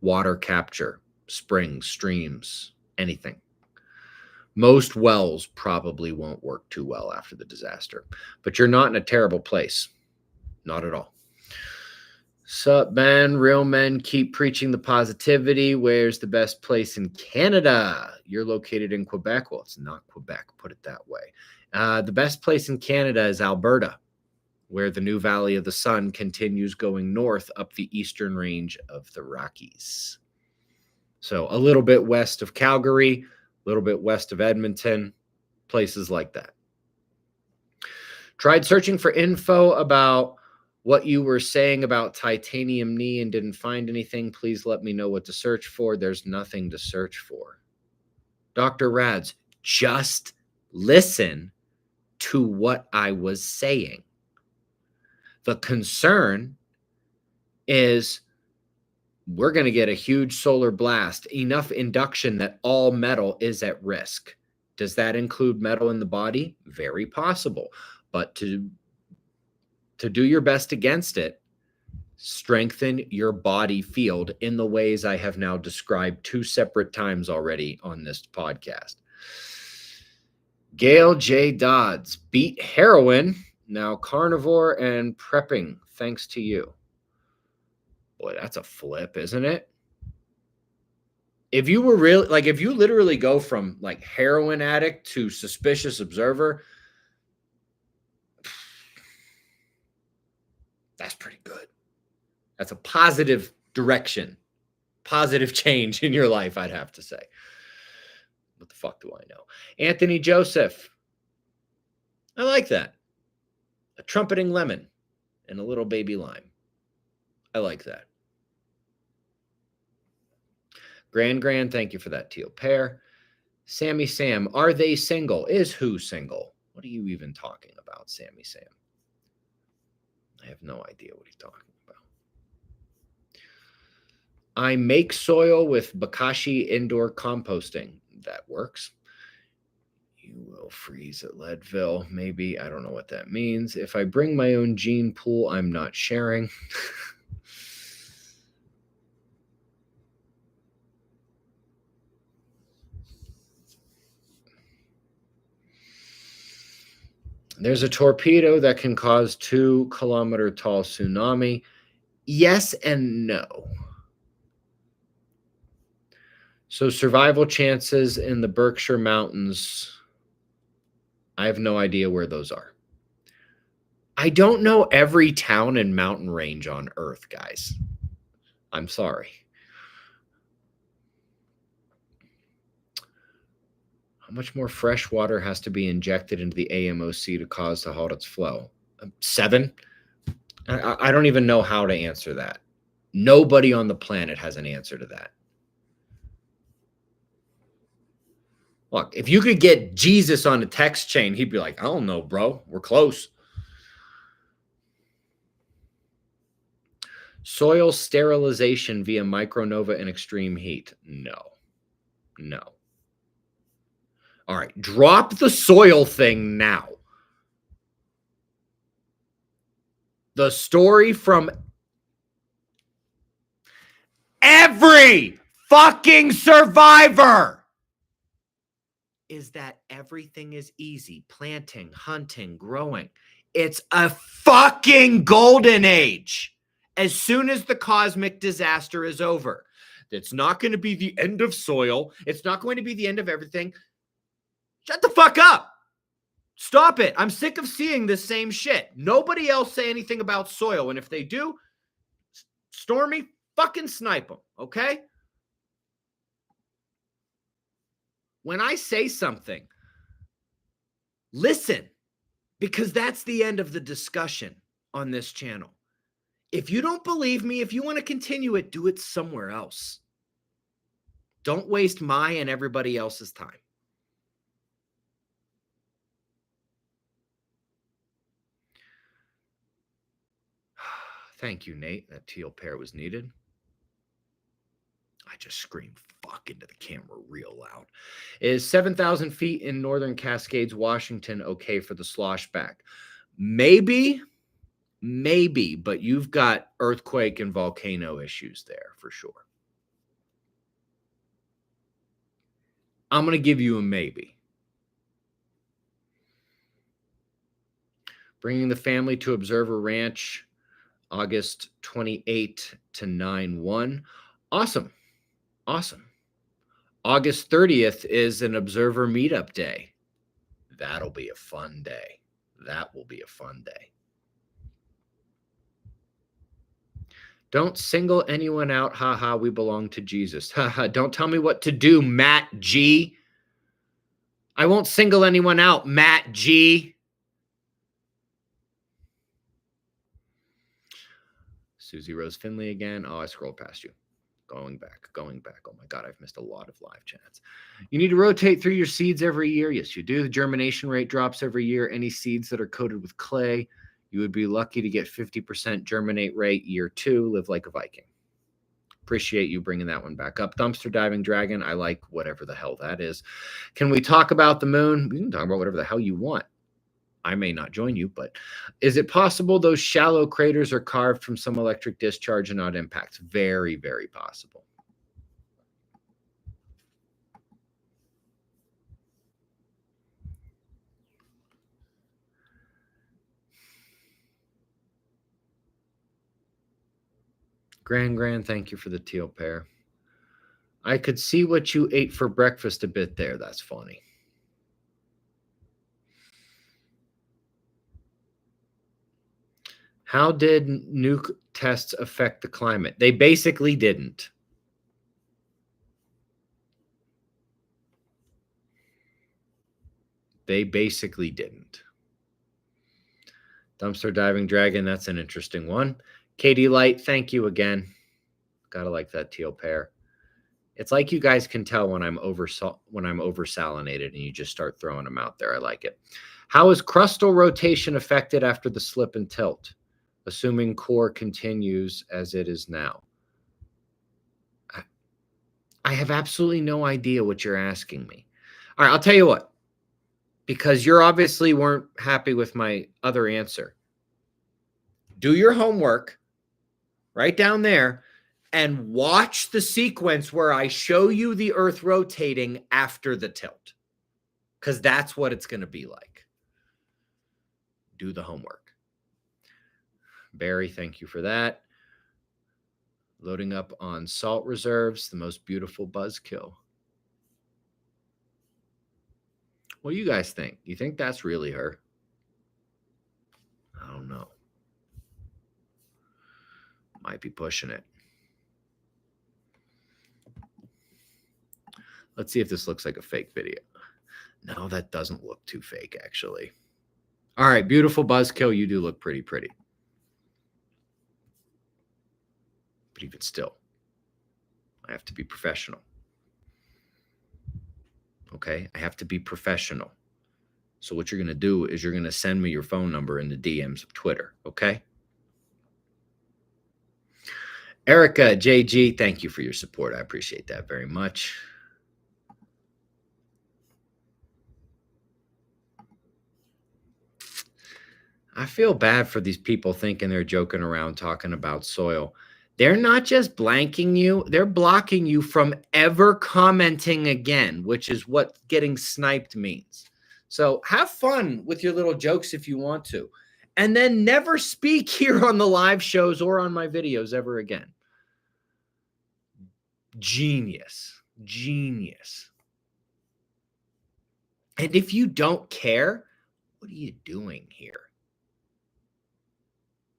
Water capture, springs, streams, anything. Most wells probably won't work too well after the disaster, but you're not in a terrible place. Not at all. Sup, man? Real men keep preaching the positivity. Where's the best place in Canada? You're located in Quebec. Well, it's not Quebec, put it that way. The best place in Canada is Alberta, where the new Valley of the Sun continues going north up the eastern range of the Rockies. So a little bit west of Calgary, a little bit west of Edmonton, places like that. Tried searching for info about what you were saying about titanium knee and didn't find anything. Please let me know what to search for. There's nothing to search for. Dr. Rads, just listen to what I was saying. The concern is we're going to get a huge solar blast, enough induction that all metal is at risk. Does that include metal in the body? Very possible. But to do your best against it, strengthen your body field in the ways I have now described 2 separate times already on this podcast. Gail J. Dodds, beat heroin, now carnivore and prepping, thanks to you. Boy, that's a flip, isn't it? If you were really, like, if you literally go from like heroin addict to suspicious observer, that's pretty good. That's a positive direction, positive change in your life, I'd have to say. What the fuck do I know? Anthony Joseph. I like that. A trumpeting lemon and a little baby lime. I like that. Grand, thank you for that teal pear. Sammy Sam, are they single? Is who single? What are you even talking about, Sammy Sam? I have no idea what he's talking about. I make soil with Bokashi indoor composting. That works. You will freeze at Leadville. Maybe. I don't know what that means. If I bring my own gene pool, I'm not sharing. There's a torpedo that can cause 2-kilometer tall tsunami. Yes and no. So survival chances in the Berkshire Mountains, I have no idea where those are. I don't know every town and mountain range on Earth, guys. I'm sorry. How much more fresh water has to be injected into the AMOC to cause to halt its flow? 7? I don't even know how to answer that. Nobody on the planet has an answer to that. Look, if you could get Jesus on a text chain, he'd be like, I don't know, bro. We're close. Soil sterilization via micronova and extreme heat. No. All right, drop the soil thing now. The story from every fucking survivor is that everything is easy. Planting, hunting, growing. It's a fucking golden age. As soon as the cosmic disaster is over, it's not going to be the end of soil. It's not going to be the end of everything. Shut the fuck up. Stop it. I'm sick of seeing this same shit. Nobody else say anything about soil. And if they do, Stormy, fucking snipe them, okay? When I say something, listen, because that's the end of the discussion on this channel. If you don't believe me, if you want to continue it, do it somewhere else. Don't waste my and everybody else's time. Thank you, Nate. That teal pear was needed. I just screamed fuck into the camera real loud. Is 7,000 feet in Northern Cascades, Washington okay for the sloshback? Maybe, but you've got earthquake and volcano issues there for sure. I'm going to give you a maybe. Bringing the family to Observer Ranch, August 28 to 9/1. Awesome. August 30th is an Observer Meetup Day. That'll be a fun day. That will be a fun day. Don't single anyone out. Ha, we belong to Jesus. Ha. Don't tell me what to do, Matt G. I won't single anyone out, Matt G. Susie Rose Finley again. Oh, I scrolled past you. Going back. Oh my God, I've missed a lot of live chats. You need to rotate through your seeds every year. Yes, you do. The germination rate drops every year. Any seeds that are coated with clay, you would be lucky to get 50% germinate rate year 2. Live like a Viking. Appreciate you bringing that one back up. Dumpster Diving Dragon. I like whatever the hell that is. Can we talk about the moon? We can talk about whatever the hell you want. I may not join you, but is it possible those shallow craters are carved from some electric discharge and not impacts? Very, very possible. Grand, thank you for the teal pair. I could see what you ate for breakfast a bit there. That's funny. How did nuke tests affect the climate? They basically didn't. Dumpster Diving Dragon, that's an interesting one. Katie Light, thank you again. Gotta like that teal pair. It's like you guys can tell when I'm over-salinated and you just start throwing them out there. I like it. How is crustal rotation affected after the slip and tilt, assuming core continues as it is now? I have absolutely no idea what you're asking me. All right, I'll tell you what. Because you obviously weren't happy with my other answer. Do your homework right down there and watch the sequence where I show you the Earth rotating after the tilt. Because that's what it's going to be like. Do the homework. Barry, thank you for that. Loading up on salt reserves, the most beautiful buzzkill. What do you guys think? You think that's really her? I don't know. Might be pushing it. Let's see if this looks like a fake video. No, that doesn't look too fake, actually. All right, beautiful buzzkill. You do look pretty. But even still, I have to be professional. Okay, I have to be professional. So what you're going to do is you're going to send me your phone number in the DMs of Twitter, okay? Erica, JG, thank you for your support. I appreciate that very much. I feel bad for these people thinking they're joking around talking about soil. They're not just blanking you, they're blocking you from ever commenting again, which is what getting sniped means. So have fun with your little jokes if you want to. And then never speak here on the live shows or on my videos ever again. Genius. And if you don't care, what are you doing here?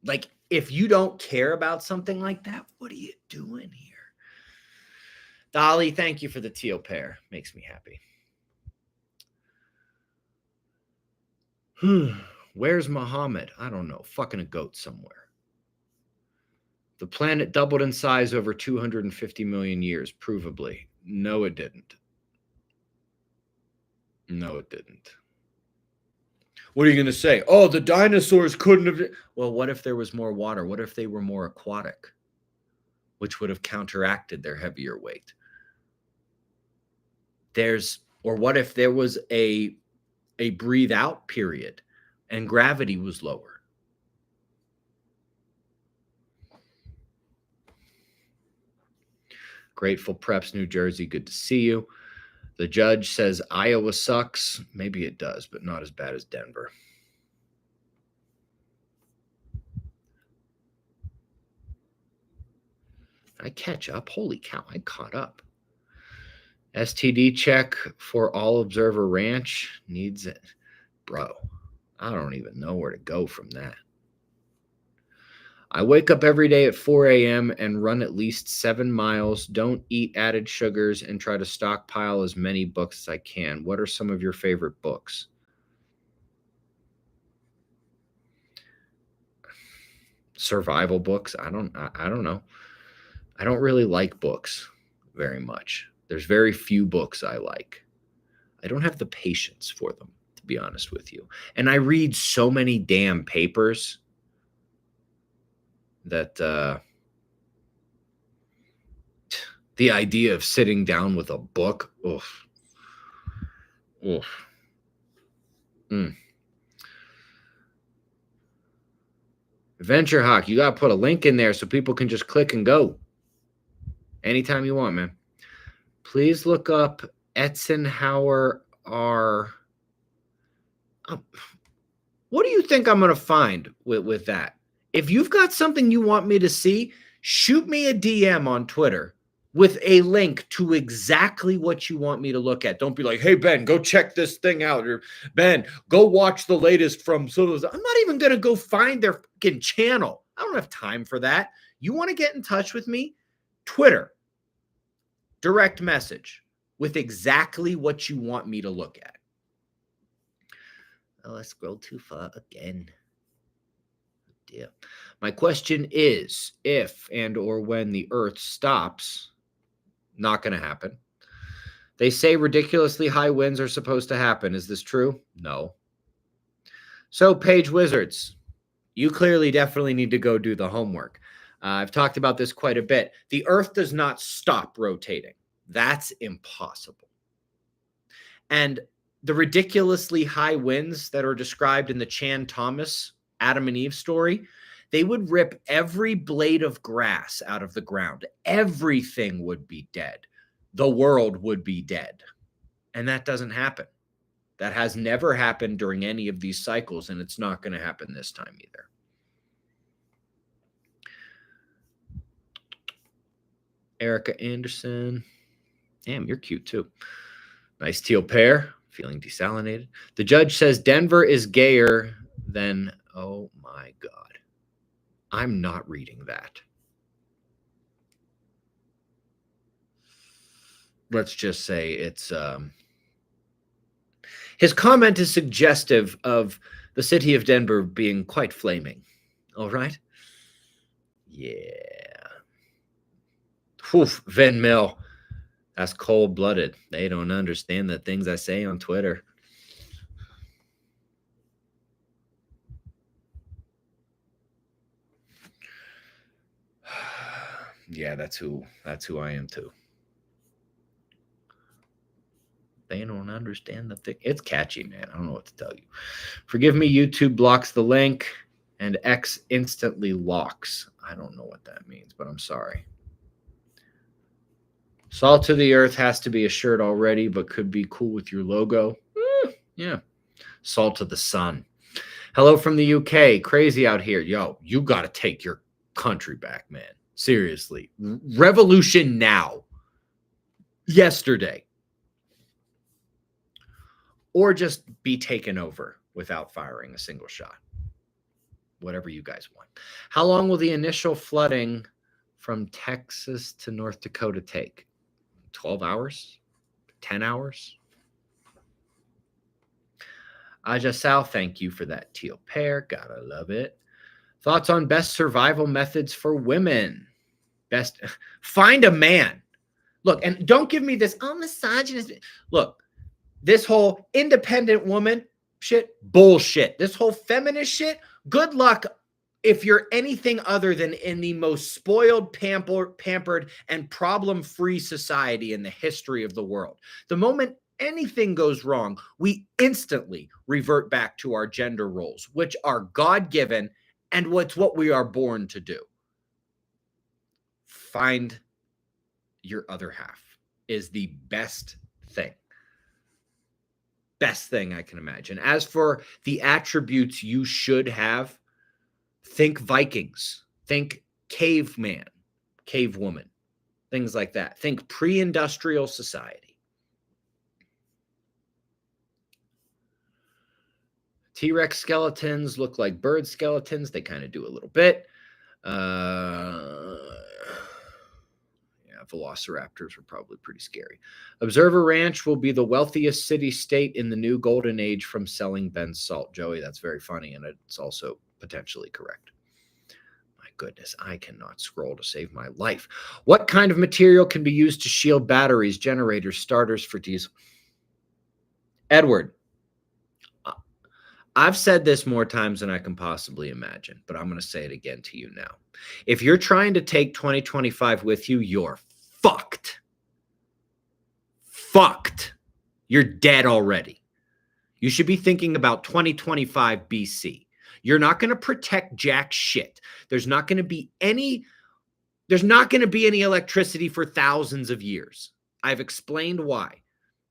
Like, if you don't care about something like that, what are you doing here? Dolly, thank you for the teal pair. Makes me happy. Where's Muhammad? I don't know. Fucking a goat somewhere. The planet doubled in size over 250 million years, provably. No, it didn't. What are you going to say? Oh, the dinosaurs couldn't have. Well, what if there was more water? What if they were more aquatic? which would have counteracted their heavier weight. Or what if there was a breathe out period and gravity was lower? Grateful Preps, New Jersey. Good to see you. The judge says Iowa sucks. Maybe it does, but not as bad as Denver. I catch up. Holy cow, I caught up. STD check for All Observer Ranch needs it. Bro, I don't even know where to go from that. I wake up every day at 4 a.m. and run at least 7 miles, don't eat added sugars, and try to stockpile as many books as I can. What are some of your favorite books? Survival books? I don't know. I don't really like books very much. There's very few books I like. I don't have the patience for them, to be honest with you. And I read so many damn papers that the idea of sitting down with a book, oof. Adventure Hawk, you got to put a link in there so people can just click and go anytime you want, man. Please look up Eisenhower R. What do you think I'm going to find with that? If you've got something you want me to see, shoot me a DM on Twitter with a link to exactly what you want me to look at. Don't be like, hey, Ben, go check this thing out. Or, Ben, go watch the latest from so. I'm not even going to go find their fucking channel. I don't have time for that. You want to get in touch with me? Twitter, direct message with exactly what you want me to look at. Oh, I scrolled too far again. Yeah. My question is, if and or when the Earth stops, not going to happen. They say ridiculously high winds are supposed to happen. Is this true? No. So, Page Wizards, you clearly definitely need to go do the homework. I've talked about this quite a bit. The Earth does not stop rotating. That's impossible. And the ridiculously high winds that are described in the Chan Thomas Adam and Eve story, they would rip every blade of grass out of the ground. Everything would be dead. The world would be dead. And that doesn't happen. That has never happened during any of these cycles, and it's not going to happen this time either. Erica Anderson. Damn, you're cute too. Nice teal pair. Feeling desalinated. The judge says Denver is gayer than, oh my God. I'm not reading that. Let's just say it's, his comment is suggestive of the city of Denver being quite flaming. All right. Yeah. Oof, Van Mill. That's cold-blooded. They don't understand the things I say on Twitter. Yeah, that's who I am too. They don't understand the thing. It's catchy, man. I don't know what to tell you. Forgive me, YouTube blocks the link and X instantly locks. I don't know what that means, but I'm sorry. Salt to the Earth has to be a shirt already, but could be cool with your logo. Yeah. Salt to the sun. Hello from the UK. Crazy out here. Yo, you got to take your country back, man. Seriously. Revolution now. Yesterday. Or just be taken over without firing a single shot. Whatever you guys want. How long will the initial flooding from Texas to North Dakota take? 12 hours? 10 hours? Aja Sal, thank you for that teal pair. Gotta love it. Thoughts on best survival methods for women? Best, find a man. Look, and don't give me this, oh, misogynist. Look, this whole independent woman shit, bullshit. This whole feminist shit, good luck if you're anything other than in the most spoiled, pampered, and problem-free society in the history of the world. The moment anything goes wrong, we instantly revert back to our gender roles, which are God-given and what's what we are born to do. Find your other half is the best thing. Best thing I can imagine. As for the attributes you should have, think Vikings, think caveman, cavewoman, things like that. Think pre-industrial society. T-Rex skeletons look like bird skeletons. They kind of do a little bit. Velociraptors are probably pretty scary. Observer Ranch will be the wealthiest city-state in the new golden age from selling Ben's salt. Joey, that's very funny, and it's also potentially correct. My goodness, I cannot scroll to save my life. What kind of material can be used to shield batteries, generators, starters for diesel? Edward, I've said this more times than I can possibly imagine, but I'm going to say it again to you now. If you're trying to take 2025 with you, you're fucked. Fucked. You're dead already. You should be thinking about 2025 BC. You're not going to protect jack shit. There's not going to be any electricity for thousands of years. I've explained why.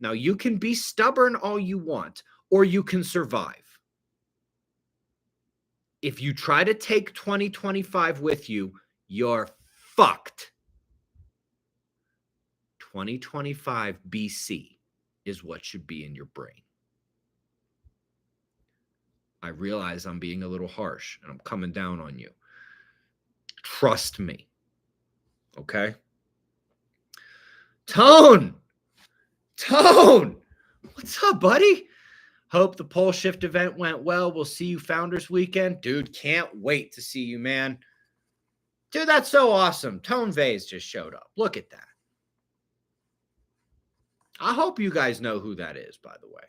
Now, you can be stubborn all you want, or you can survive. If you try to take 2025 with you, you're fucked. 2025 BC is what should be in your brain. I realize I'm being a little harsh and I'm coming down on you. Trust me. Okay? Tone! What's up, buddy? Hope the pole shift event went well. We'll see you Founders Weekend. Dude, can't wait to see you, man. Dude, that's so awesome. Tone Vase just showed up. Look at that. I hope you guys know who that is, by the way.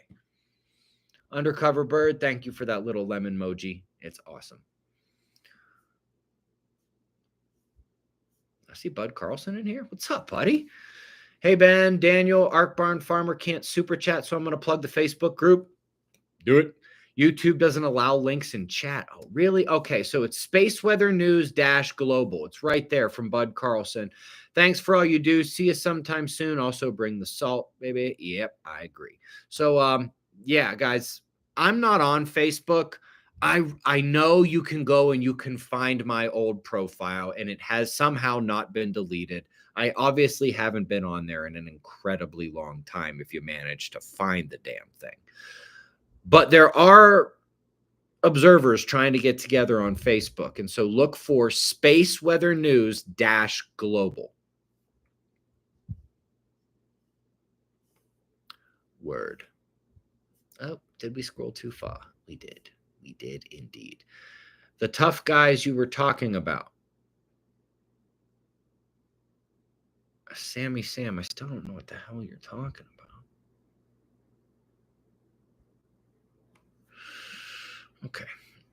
Undercover Bird, thank you for that little lemon emoji. It's awesome. I see Bud Carlson in here. What's up, buddy? Hey, Ben, Daniel, Ark Barn Farmer can't super chat, so I'm going to plug the Facebook group. Do it. YouTube doesn't allow links in chat. Oh, really? Okay, so it's Space Weather News -Global. It's right there from Bud Carlson. Thanks for all you do. See you sometime soon. Also bring the salt, baby. Yep, I agree. So, yeah, guys, I'm not on Facebook. I know you can go and you can find my old profile, and it has somehow not been deleted. I obviously haven't been on there in an incredibly long time if you manage to find the damn thing. But there are observers trying to get together on Facebook. And so look for Space Weather News -Global. Word. Oh, did we scroll too far? We did. We did indeed. The tough guys you were talking about. Sammy Sam, I still don't know what the hell you're talking about. Okay.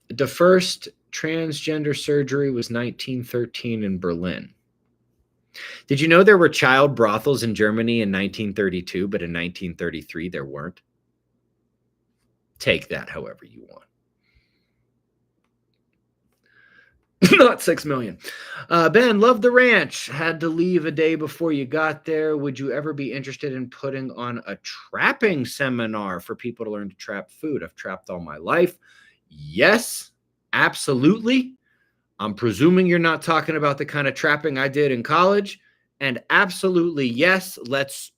The first transgender surgery was 1913 in Berlin. Did you know there were child brothels in Germany in 1932, but in 1933 there weren't? Take that however you want. Not 6 million. Ben, love the ranch. Had to leave a day before you got there. Would you ever be interested in putting on a trapping seminar for people to learn to trap food? I've trapped all my life. Yes, absolutely. I'm presuming you're not talking about the kind of trapping I did in college. And absolutely, yes, let's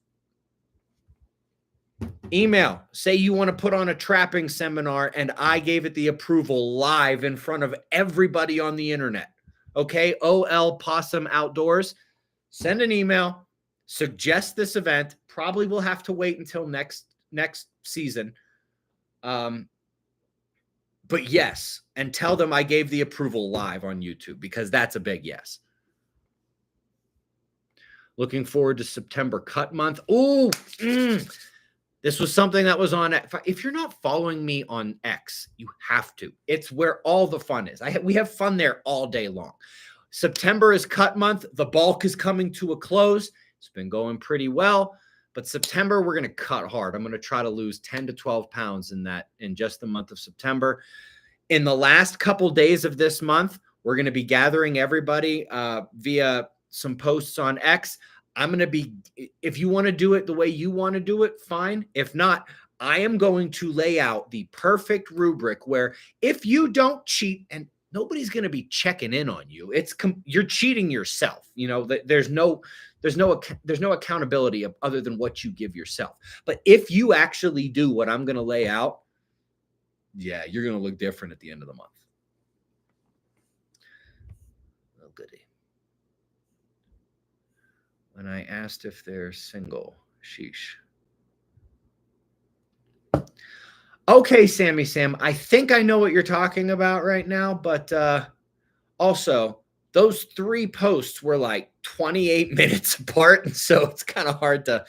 email. Say you want to put on a trapping seminar and I gave it the approval live in front of everybody on the internet. Okay, OL Possum Outdoors. Send an email. Suggest this event. Probably will have to wait until next season. But yes, and tell them I gave the approval live on YouTube because that's a big yes. Looking forward to September cut month. Ooh, This was something that was on. If you're not following me on X, you have to. It's where all the fun is. We have fun there all day long. September is cut month. The bulk is coming to a close. It's been going pretty well, but September we're going to cut hard. I'm going to try to lose 10 to 12 pounds in just the month of September. In the last couple days of this month, we're going to be gathering everybody via some posts on X. I'm going to be, if you want to do it the way you want to do it, fine. If not, I am going to lay out the perfect rubric where if you don't cheat, and nobody's going to be checking in on you, you're cheating yourself. You know, there's no accountability other than what you give yourself. But if you actually do what I'm going to lay out, yeah, you're going to look different at the end of the month. Oh, goody. When I asked if they're single, sheesh. Okay, Sammy Sam, I think I know what you're talking about right now, but also those 3 posts were like 28 minutes apart, and so it's kind of hard to,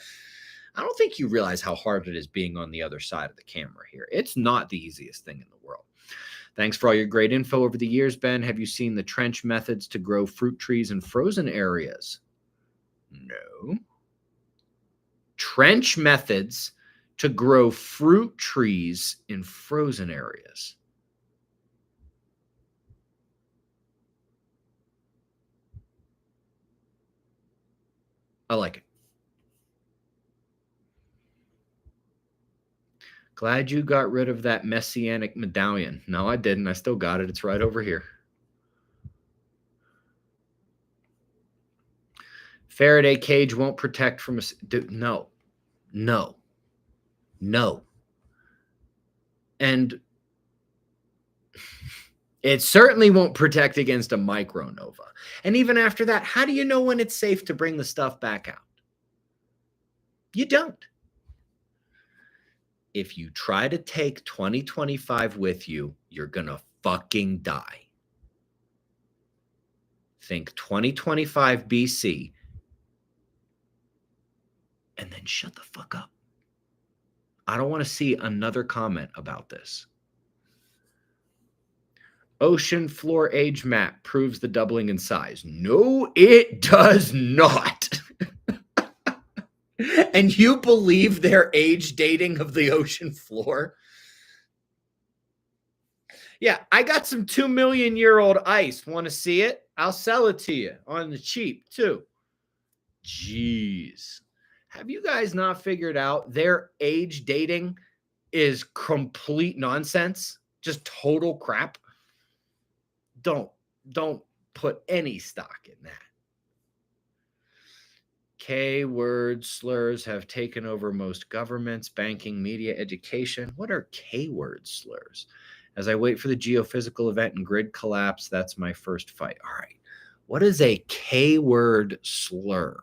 I don't think you realize how hard it is being on the other side of the camera here. It's not the easiest thing in the world. Thanks for all your great info over the years, Ben. Have you seen the trench methods to grow fruit trees in frozen areas? No. Trench methods to grow fruit trees in frozen areas. I like it. Glad you got rid of that messianic medallion. No, I didn't. I still got it. It's right over here. Faraday cage won't protect from no. And it certainly won't protect against a micronova. And even after that, how do you know when it's safe to bring the stuff back out? You don't. If you try to take 2025 with you, you're going to fucking die. Think 2025 BC and then shut the fuck up. I don't want to see another comment about this. Ocean floor age map proves the doubling in size. No, it does not. And you believe their age dating of the ocean floor? Yeah, I got some 2 million year old ice. Want to see it? I'll sell it to you on the cheap too. Jeez. Have you guys not figured out their age dating is complete nonsense? Just total crap. Don't put any stock in that. K-word slurs have taken over most governments, banking, media, education. What are K-word slurs? As I wait for the geophysical event and grid collapse, that's my first fight. All right. What is a K-word slur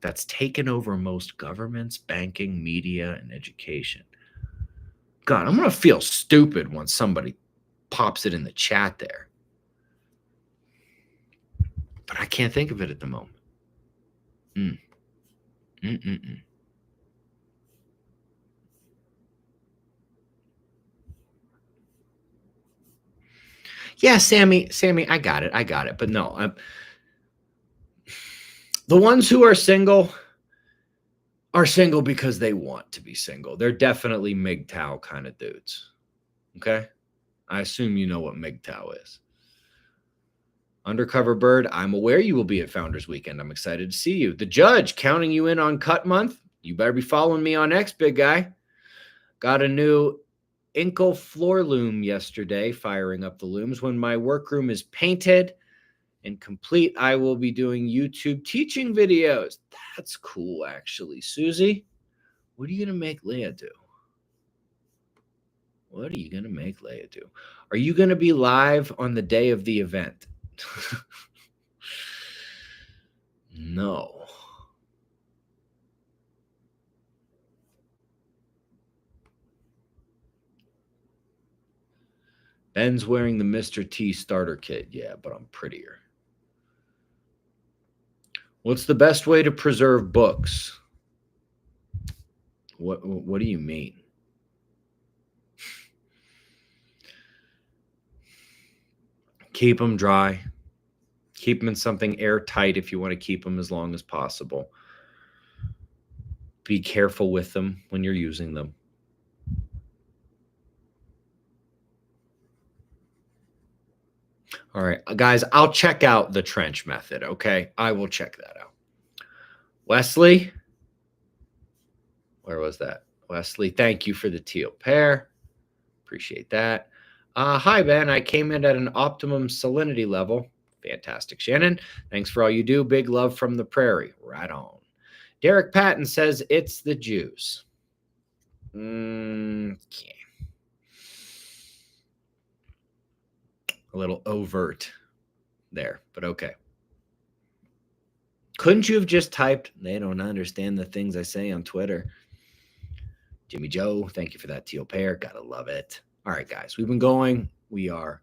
that's taken over most governments, banking, media, and education? God, I'm going to feel stupid once somebody pops it in the chat there. But I can't think of it at the moment. Yeah, Sammy, I got it. But no, the ones who are single because they want to be single. They're definitely MGTOW kind of dudes. Okay? I assume you know what MGTOW is. Undercover Bird, I'm aware you will be at Founders Weekend. I'm excited to see you. The Judge, counting you in on cut month. You better be following me on X, big guy. Got a new Inkle floor loom yesterday, firing up the looms. When my workroom is painted and complete, I will be doing YouTube teaching videos. That's cool, actually. Susie, what are you going to make Leah do? What are you going to make Leah do? Are you going to be live on the day of the event? No. Ben's wearing the Mr. T starter kit. Yeah, but I'm prettier. What's the best way to preserve books? What do you mean? Keep them dry. Keep them in something airtight if you want to keep them as long as possible. Be careful with them when you're using them. All right, guys, I'll check out the trench method, okay? I will check that out. Wesley? Where was that? Wesley, thank you for the teal pair. Appreciate that. Hi, Ben. I came in at an optimum salinity level. Fantastic, Shannon. Thanks for all you do. Big love from the prairie. Right on. Derek Patton says it's the juice. Okay. A little overt there, but okay. Couldn't you have just typed, they don't understand the things I say on Twitter? Jimmy Joe, thank you for that teal pair. Gotta love it. All right, guys, we've been going. We are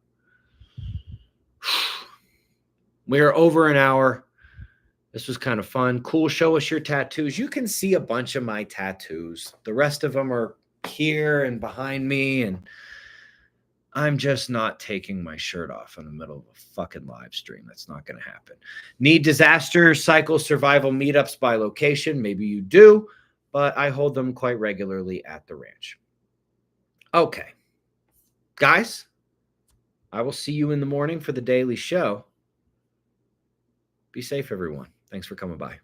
over an hour. This was kind of fun. Cool. Show us your tattoos. You can see a bunch of my tattoos. The rest of them are here and behind me, and I'm just not taking my shirt off in the middle of a fucking live stream. That's not going to happen. Need disaster cycle survival meetups by location? Maybe you do, but I hold them quite regularly at the ranch. Okay. Guys, I will see you in the morning for the daily show. Be safe, everyone. Thanks for coming by.